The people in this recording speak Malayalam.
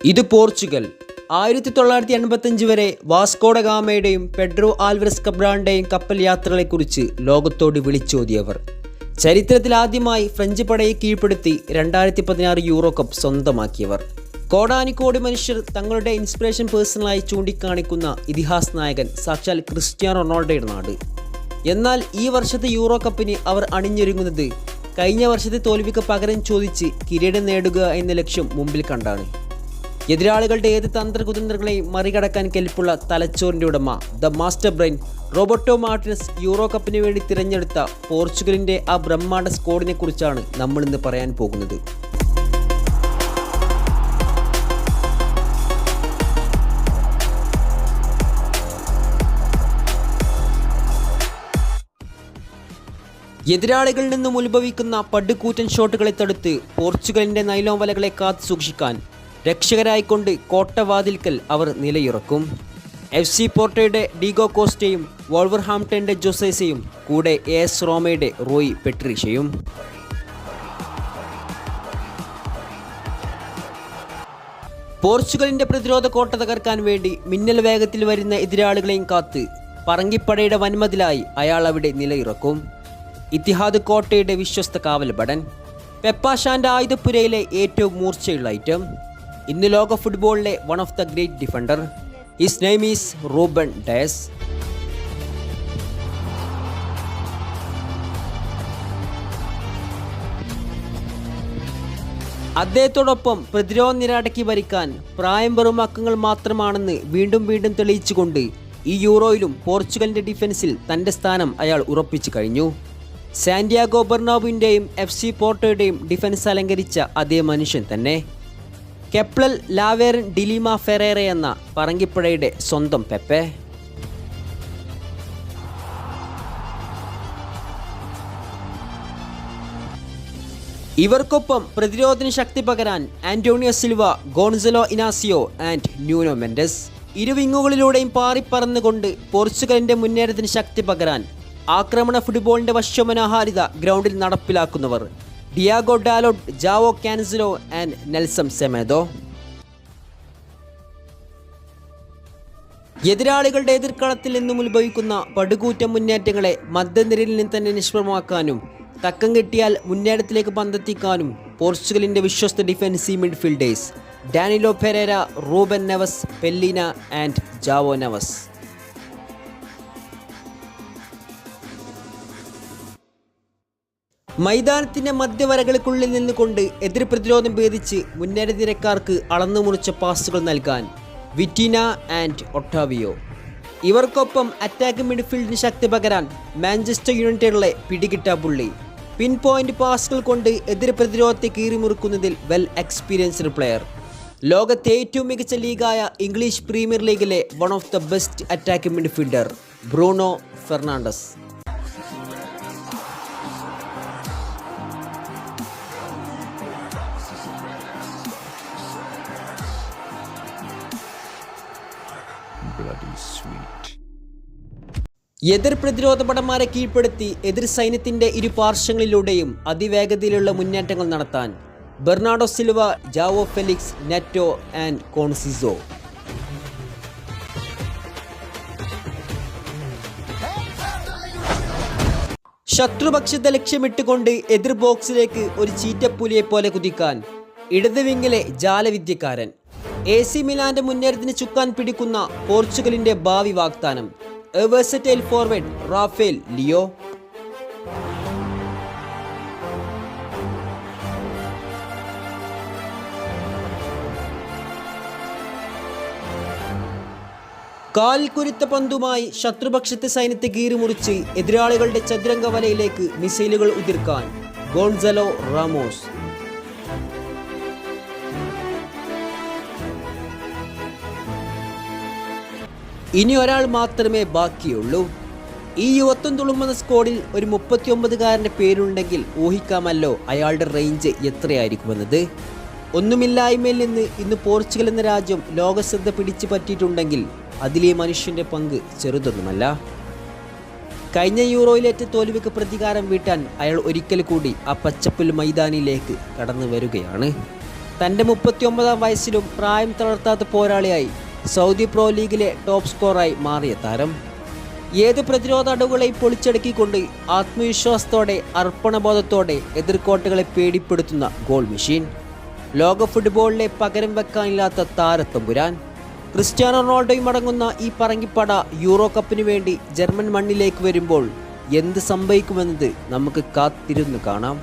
ഇത് പോർച്ചുഗൽ 1985 വരെ വാസ്കോഡ ഗാമയുടെയും പെഡ്രോ ആൽവരസ് കബ്രാളിന്റെയും കപ്പൽ യാത്രകളെക്കുറിച്ച് ലോകത്തോട് വിളിച്ചോതിയവർ. ചരിത്രത്തിൽ ആദ്യമായി ഫ്രഞ്ച് പടയെ കീഴ്പ്പെടുത്തി 2016 യൂറോ കപ്പ് സ്വന്തമാക്കിയവർ. കോടാനുകോടി മനുഷ്യർ തങ്ങളുടെ ഇൻസ്പിറേഷൻ പേഴ്സണലായി ചൂണ്ടിക്കാണിക്കുന്ന ഇതിഹാസ നായകൻ സാക്ഷാൽ ക്രിസ്ത്യാനോ റൊണാൾഡോയുടെ നാട്. എന്നാൽ ഈ വർഷത്തെ യൂറോ കപ്പിന് അവർ അണിഞ്ഞൊരുങ്ങുന്നത് കഴിഞ്ഞ വർഷത്തെ തോൽവിക്ക് പകരം ചോദിച്ച് കിരീടം നേടുക എന്ന ലക്ഷ്യം മുമ്പിൽ കണ്ടാണ്. എതിരാളികളുടെ ഏത് തന്ത്രകുതന്ത്രങ്ങളെയും മറികടക്കാൻ കെൽപ്പുള്ള തലച്ചോറിൻ്റെ ഉടമ the master brain Roberto Martinez euro കപ്പിന് വേണ്ടി തിരഞ്ഞെടുത്ത പോർച്ചുഗലിൻ്റെ ആ ബ്രഹ്മാണ്ഡ സ്ക്വാഡിനെ കുറിച്ചാണ് നമ്മളിന്ന് പറയാൻ പോകുന്നത്. എതിരാളികളിൽ നിന്നും ഉത്ഭവിക്കുന്ന പടുകൂറ്റൻ ഷോട്ടുകളെ തടുത്ത് പോർച്ചുഗലിൻ്റെ നൈലോൺ വലകളെ കാത്തു സൂക്ഷിക്കാൻ രക്ഷകരായിക്കൊണ്ട് കോട്ടവാതിൽക്കൽ അവർ നിലയുറക്കും. FC പോർട്ടോയുടെ ഡീഗോ കോസ്റ്റയും വോൾവർഹാംപ്ടന്റെ ജോസേസയും കൂടെ AS റോമയുടെ റോയ് പെട്രീഷയും. പോർച്ചുഗലിന്റെ പ്രതിരോധ കോട്ട തകർക്കാൻ വേണ്ടി മിന്നൽ വേഗത്തിൽ വരുന്ന എതിരാളികളെയും കാത്ത് പറങ്കിപ്പടയുടെ വൻമതിലായി അയാൾ അവിടെ നിലയുറക്കും. ഇത്തിഹാദ് കോട്ടയുടെ വിശ്വസ്ത കാവൽഭടൻ, പെപ്പാഷാന്റെ ആയുധപ്പുരയിലെ ഏറ്റവും മൂർച്ചയുള്ള ഐറ്റം, ഇന്ന് ലോക ഫുട്ബോളിലെ one of the great defender. His name is Reuben Diaz. അദ്ദേഹത്തോടൊപ്പം പ്രതിരോധ നിരടക്കി ഭരിക്കാൻ പ്രായം വെറും അക്കങ്ങൾ മാത്രമാണെന്ന് വീണ്ടും വീണ്ടും തെളിയിച്ചുകൊണ്ട് ഈ യൂറോയിലും പോർച്ചുഗലിന്റെ ഡിഫൻസിൽ തന്റെ സ്ഥാനം അയാൾ ഉറപ്പിച്ചു കഴിഞ്ഞു. സാന്റിയാഗോ ബെർണാബുവിൻ്റെയും FC പോർട്ടോയുടെയും ഡിഫൻസ് അലങ്കരിച്ച അതേ മനുഷ്യൻ തന്നെ. കെപ്ലൽ ലാവേരൻ ഡിലിമ ഫെറേറ എന്ന പറങ്കിപ്പുഴയുടെ സ്വന്തം പെപ്പെ. ഇവർക്കൊപ്പം പ്രതിരോധത്തിന് ശക്തി പകരാൻ Antonio Silva, Goncalo Inacio and Nuno Mendes. ഇരുവിങ്ങുകളിലൂടെയും പാറിപ്പറന്നുകൊണ്ട് പോർച്ചുഗലിന്റെ മുന്നേറ്റത്തിന് ശക്തി പകരാൻ ആക്രമണ ഫുട്ബോളിന്റെ വശ്യമനോഹാരിത ഗ്രൗണ്ടിൽ നടപ്പിലാക്കുന്നവർ Diogo Dalot, Joao Cancelo and Nelson Semedo. എതിരാളികളുടെ എതിർക്കളത്തിൽ നിന്നും ഉത്ഭവിക്കുന്ന പടുകൂറ്റൻ മുന്നേറ്റങ്ങളെ മധ്യനിരയിൽ നിന്ന് തന്നെ നിഷ്പ്രഭമാക്കാനും തക്കം കിട്ടിയാൽ മുന്നേറ്റത്തിലേക്ക് പന്തെത്തിക്കാനും പോർച്ചുഗലിന്റെ വിശ്വസ്ത defensive midfielders Danilo Pereira, Ruben Neves, Palhinha and Joao Neves. മൈതാനത്തിന്റെ മധ്യവരകൾക്കുള്ളിൽ നിന്നുകൊണ്ട് എതിർ പ്രതിരോധം ഭേദിച്ച് മുന്നേറ്റ നിരക്കാർക്ക് അളന്നു മുറിച്ച പാസുകൾ നൽകാൻ വിറ്റീന ആൻഡ് ഒട്ടാവിയോ. ഇവർക്കൊപ്പം അറ്റാക്ക് മിഡ്ഫീൽഡിന് ശക്തി പകരാൻ മാഞ്ചസ്റ്റർ യുണൈറ്റഡിലെ പിടികിട്ടാ പുള്ളി. പിൻ പോയിന്റ് പാസുകൾ കൊണ്ട് എതിർ പ്രതിരോധത്തെ കീറിമുറുക്കുന്നതിൽ വെൽ എക്സ്പീരിയൻസ്ഡ് പ്ലെയർ. ലോകത്തെ ഏറ്റവും മികച്ച ലീഗായ ഇംഗ്ലീഷ് പ്രീമിയർ ലീഗിലെ one of the best attack midfielder Bruno Fernandes. എതിർ പ്രതിരോധ പടന്മാരെ കീഴ്പ്പെടുത്തി എതിർ സൈന്യത്തിന്റെ ഇരു പാർശ്വങ്ങളിലൂടെയും അതിവേഗതയിലുള്ള മുന്നേറ്റങ്ങൾ നടത്താൻ Bernardo Silva, Joao Felix, Neto and Conceicao. ശത്രുപക്ഷത്തെ ലക്ഷ്യമിട്ടുകൊണ്ട് എതിർ ബോക്സിലേക്ക് ഒരു ചീറ്റപ്പുലിയെ പോലെ കുതിക്കാൻ ഇടത് വിങ്ങിലെ ജാലവിദ്യക്കാരൻ. AC മിലാന്റെ മുന്നേറ്റത്തിന് ചുക്കാൻ പിടിക്കുന്ന പോർച്ചുഗലിന്റെ ഭാവി വാഗ്ദാനം A versatile forward Rafael Leao. കാലിൽ കുരുത്ത പന്തുമായി ശത്രുപക്ഷത്തെ സൈന്യത്തെ കീറിമുറിച്ച് എതിരാളികളുടെ ചതുരംഗ വലയിലേക്ക് മിസൈലുകൾ ഉതിർക്കാൻ ഗോൺസലോ റാമോസ്. ഇനി ഒരാൾ മാത്രമേ ബാക്കിയുള്ളൂ. ഈ യുവത്വം തുളുമ്പുന്ന സ്ക്വാഡിൽ ഒരു 39-കാരൻ്റെ പേരുണ്ടെങ്കിൽ ഊഹിക്കാമല്ലോ അയാളുടെ റേഞ്ച് എത്രയായിരിക്കുമെന്നത്. ഒന്നുമില്ലായ്മയിൽ നിന്ന് ഇന്ന് പോർച്ചുഗൽ എന്ന രാജ്യം ലോകശ്രദ്ധ പിടിച്ചു പറ്റിയിട്ടുണ്ടെങ്കിൽ അതിലെ മനുഷ്യൻ്റെ പങ്ക് ചെറുതൊന്നുമല്ല. കഴിഞ്ഞ യൂറോയിലേറ്റ തോൽവിക്ക് പ്രതികാരം വീട്ടാൻ അയാൾ ഒരിക്കൽ കൂടി ആ പച്ചപ്പുൽ മൈതാനിയിലേക്ക് കടന്നു വരികയാണ്. തൻ്റെ 39-ാം വയസ്സിലും പ്രായം തളർത്താത്ത പോരാളിയായി സൗദി പ്രോ ലീഗിലെ ടോപ്പ് സ്കോറായി മാറിയ താരം. ഏത് പ്രതിരോധ അടവുകളെയും പൊളിച്ചടക്കിക്കൊണ്ട് ആത്മവിശ്വാസത്തോടെ അർപ്പണബോധത്തോടെ എതിർക്കോട്ടകളെ പേടിപ്പെടുത്തുന്ന ഗോൾ മെഷീൻ. ലോക ഫുട്ബോളിലെ പകരം വെക്കാനില്ലാത്ത താരത്തമ്പുരാൻ. ക്രിസ്ത്യാനോ റൊണാൾഡോയും അടങ്ങുന്ന ഈ പറങ്കിപ്പട യൂറോ കപ്പിന് വേണ്ടി ജർമ്മൻ മണ്ണിലേക്ക് വരുമ്പോൾ എന്ത് സംഭവിക്കുമെന്നത് നമുക്ക് കാത്തിരുന്ന് കാണാം.